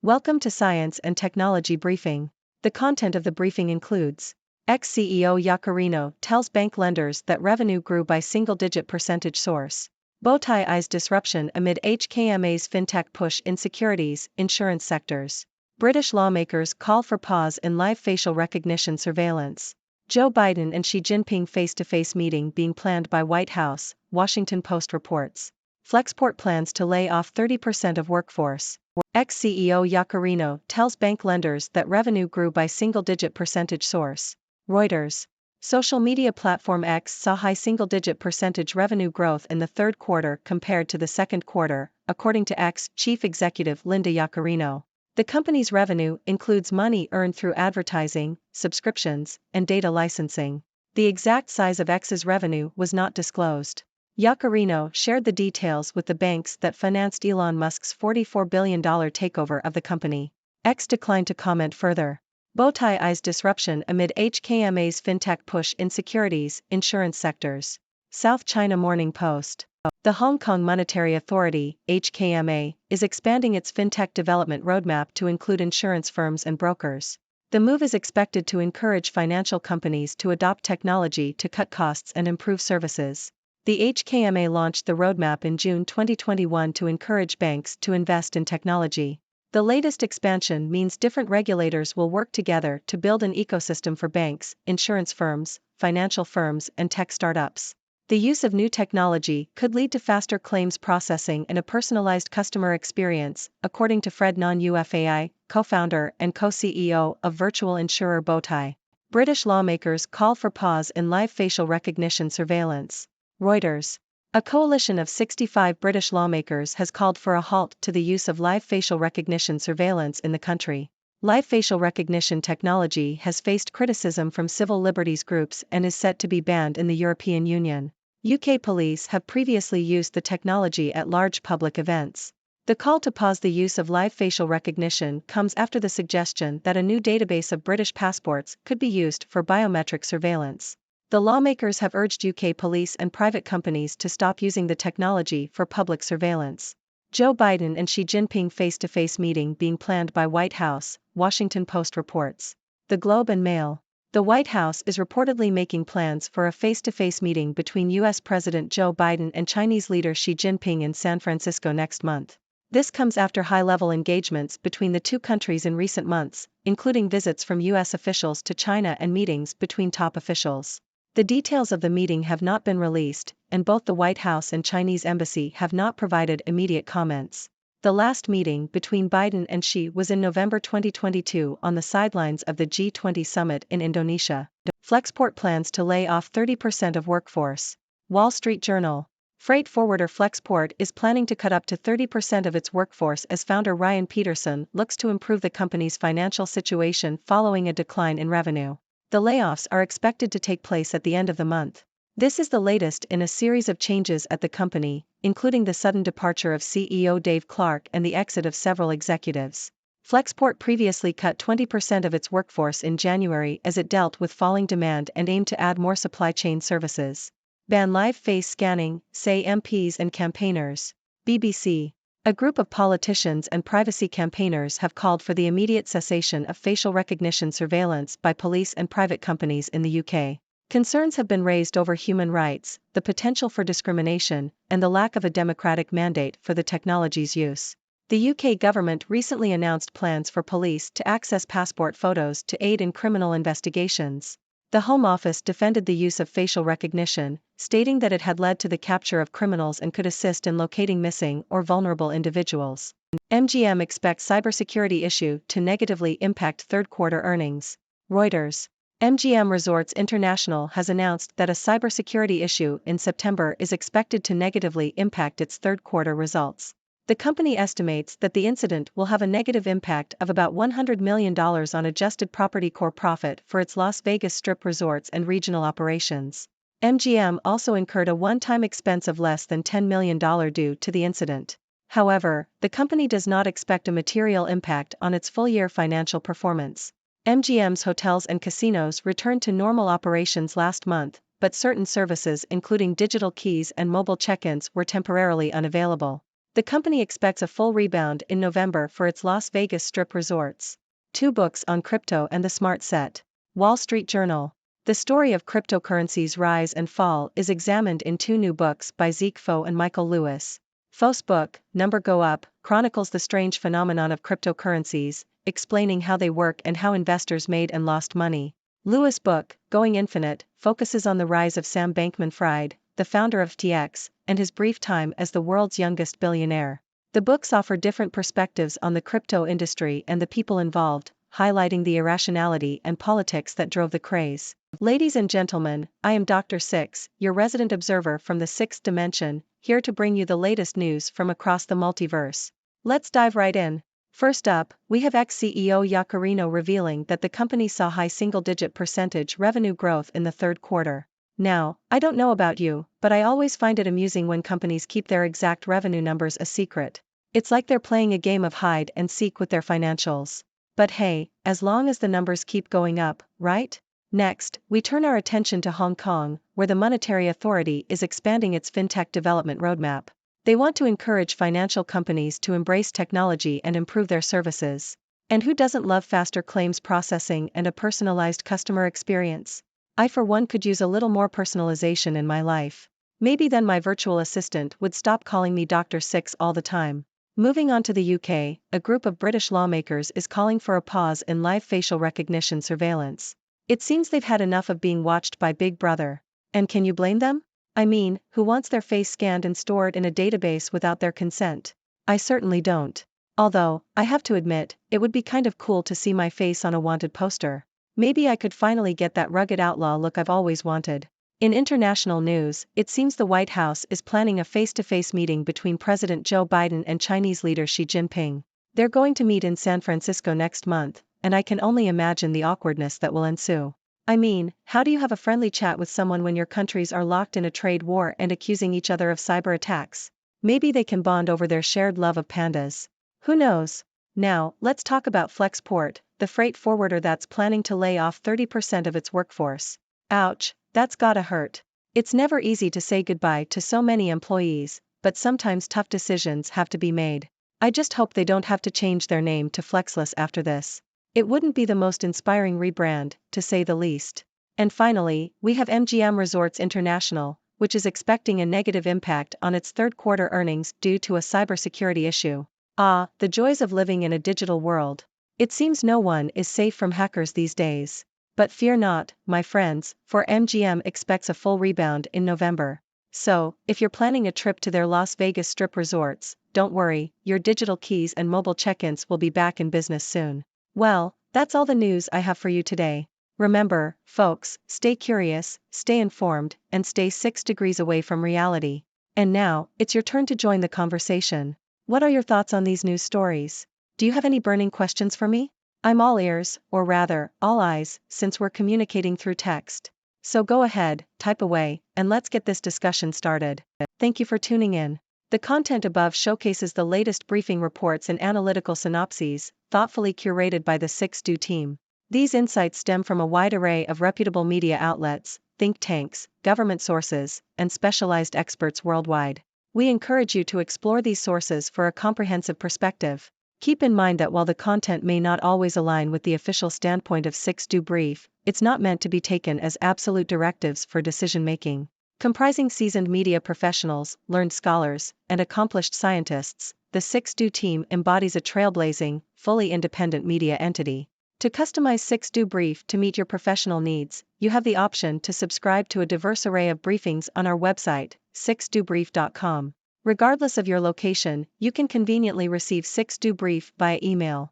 Welcome to Science and Technology Briefing. The content of the briefing includes: ex-CEO Yaccarino tells bank lenders that revenue grew by single-digit percentage source. Bowtie eyes disruption amid HKMA's fintech push in securities, insurance sectors. British lawmakers call for pause in live facial recognition surveillance. Joe Biden and Xi Jinping face-to-face meeting being planned by White House, Washington Post reports. Flexport plans to lay off 30% of workforce. Ex-CEO Yaccarino tells bank lenders that revenue grew by single-digit percentage source. Reuters. Social media platform X saw high single-digit percentage revenue growth in the third quarter compared to the second quarter, according to X chief executive Linda Yaccarino. The company's revenue includes money earned through advertising, subscriptions, and data licensing. The exact size of X's revenue was not disclosed. Yaccarino shared the details with the banks that financed Elon Musk's $44 billion takeover of the company. X declined to comment further. Bowtie eyes disruption amid HKMA's fintech push in securities, insurance sectors. South China Morning Post. The Hong Kong Monetary Authority, HKMA, is expanding its fintech development roadmap to include insurance firms and brokers. The move is expected to encourage financial companies to adopt technology to cut costs and improve services. The HKMA launched the roadmap in June 2021 to encourage banks to invest in technology. The latest expansion means different regulators will work together to build an ecosystem for banks, insurance firms, financial firms, and tech startups. The use of new technology could lead to faster claims processing and a personalized customer experience, according to Fred Non-UFAI, co-founder and co-CEO of virtual insurer Bowtie. British lawmakers call for pause in live facial recognition surveillance. Reuters. A coalition of 65 British lawmakers has called for a halt to the use of live facial recognition surveillance in the country. Live facial recognition technology has faced criticism from civil liberties groups and is set to be banned in the European Union. UK police have previously used the technology at large public events. The call to pause the use of live facial recognition comes after the suggestion that a new database of British passports could be used for biometric surveillance. The lawmakers have urged UK police and private companies to stop using the technology for public surveillance. Joe Biden and Xi Jinping face-to-face meeting being planned by White House, Washington Post reports. The Globe and Mail. The White House is reportedly making plans for a face-to-face meeting between U.S. President Joe Biden and Chinese leader Xi Jinping in San Francisco next month. This comes after high-level engagements between the two countries in recent months, including visits from U.S. officials to China and meetings between top officials. The details of the meeting have not been released, and both the White House and Chinese embassy have not provided immediate comments. The last meeting between Biden and Xi was in November 2022 on the sidelines of the G20 summit in Indonesia. Flexport plans to lay off 30% of workforce. Wall Street Journal. Freight forwarder Flexport is planning to cut up to 30% of its workforce as founder Ryan Peterson looks to improve the company's financial situation following a decline in revenue. The layoffs are expected to take place at the end of the month. This is the latest in a series of changes at the company, including the sudden departure of CEO Dave Clark and the exit of several executives. Flexport previously cut 20% of its workforce in January as it dealt with falling demand and aimed to add more supply chain services. Ban live face scanning, say MPs and campaigners. BBC. A group of politicians and privacy campaigners have called for the immediate cessation of facial recognition surveillance by police and private companies in the UK. Concerns have been raised over human rights, the potential for discrimination, and the lack of a democratic mandate for the technology's use. The UK government recently announced plans for police to access passport photos to aid in criminal investigations. The Home Office defended the use of facial recognition, stating that it had led to the capture of criminals and could assist in locating missing or vulnerable individuals. MGM expects cybersecurity issue to negatively impact third-quarter earnings. Reuters. MGM Resorts International has announced that a cybersecurity issue in September is expected to negatively impact its third-quarter results. The company estimates that the incident will have a negative impact of about $100 million on adjusted property core profit for its Las Vegas Strip resorts and regional operations. MGM also incurred a one-time expense of less than $10 million due to the incident. However, the company does not expect a material impact on its full-year financial performance. MGM's hotels and casinos returned to normal operations last month, but certain services including digital keys and mobile check-ins were temporarily unavailable. The company expects a full rebound in November for its Las Vegas Strip resorts. 2 books on crypto and the smart set. Wall Street Journal. The story of cryptocurrency's rise and fall is examined in 2 new books by Zeke Foe and Michael Lewis. Foe's book, Number Go Up, chronicles the strange phenomenon of cryptocurrencies, explaining how they work and how investors made and lost money. Lewis' book, Going Infinite, focuses on the rise of Sam Bankman-Fried, the founder of FTX, and his brief time as the world's youngest billionaire. The books offer different perspectives on the crypto industry and the people involved, highlighting the irrationality and politics that drove the craze. Ladies and gentlemen, I am Dr. Six, your resident observer from the 6th dimension, here to bring you the latest news from across the multiverse. Let's dive right in. First up, we have ex-CEO Yaccarino revealing that the company saw high single-digit % revenue growth in the 3rd quarter. Now, I don't know about you, but I always find it amusing when companies keep their exact revenue numbers a secret. It's like they're playing a game of hide and seek with their financials. But hey, as long as the numbers keep going up, right? Next, we turn our attention to Hong Kong, where the Monetary Authority is expanding its fintech development roadmap. They want to encourage financial companies to embrace technology and improve their services. And who doesn't love faster claims processing and a personalized customer experience? I for one could use a little more personalization in my life. Maybe then my virtual assistant would stop calling me Dr. Six all the time. Moving on to the UK, a group of British lawmakers is calling for a pause in live facial recognition surveillance. It seems they've had enough of being watched by Big Brother. And can you blame them? I mean, who wants their face scanned and stored in a database without their consent? I certainly don't. Although, I have to admit, it would be kind of cool to see my face on a wanted poster. Maybe I could finally get that rugged outlaw look I've always wanted. In international news, it seems the White House is planning a face-to-face meeting between President Joe Biden and Chinese leader Xi Jinping. They're going to meet in San Francisco next month, and I can only imagine the awkwardness that will ensue. I mean, how do you have a friendly chat with someone when your countries are locked in a trade war and accusing each other of cyber attacks? Maybe they can bond over their shared love of pandas. Who knows? Now, let's talk about Flexport, the freight forwarder that's planning to lay off 30% of its workforce. Ouch, that's gotta hurt. It's never easy to say goodbye to so many employees, but sometimes tough decisions have to be made. I just hope they don't have to change their name to Flexless after this. It wouldn't be the most inspiring rebrand, to say the least. And finally, we have MGM Resorts International, which is expecting a negative impact on its 3rd quarter earnings due to a cybersecurity issue. Ah, the joys of living in a digital world. It seems no one is safe from hackers these days. But fear not, my friends, for MGM expects a full rebound in November. So, if you're planning a trip to their Las Vegas Strip resorts, don't worry, your digital keys and mobile check-ins will be back in business soon. Well, that's all the news I have for you today. Remember, folks, stay curious, stay informed, and stay 6 degrees away from reality. And now, it's your turn to join the conversation. What are your thoughts on these news stories? Do you have any burning questions for me? I'm all ears, or rather, all eyes, since we're communicating through text. So go ahead, type away, and let's get this discussion started. Thank you for tuning in. The content above showcases the latest briefing reports and analytical synopses, thoughtfully curated by the 6Do team. These insights stem from a wide array of reputable media outlets, think tanks, government sources, and specialized experts worldwide. We encourage you to explore these sources for a comprehensive perspective. Keep in mind that while the content may not always align with the official standpoint of 6Do Brief, it's not meant to be taken as absolute directives for decision-making. Comprising seasoned media professionals, learned scholars, and accomplished scientists, the 6Do team embodies a trailblazing, fully independent media entity. To customize 6Do Brief to meet your professional needs, you have the option to subscribe to a diverse array of briefings on our website, 6dobrief.com. Regardless of your location, you can conveniently receive 6Do Brief via email.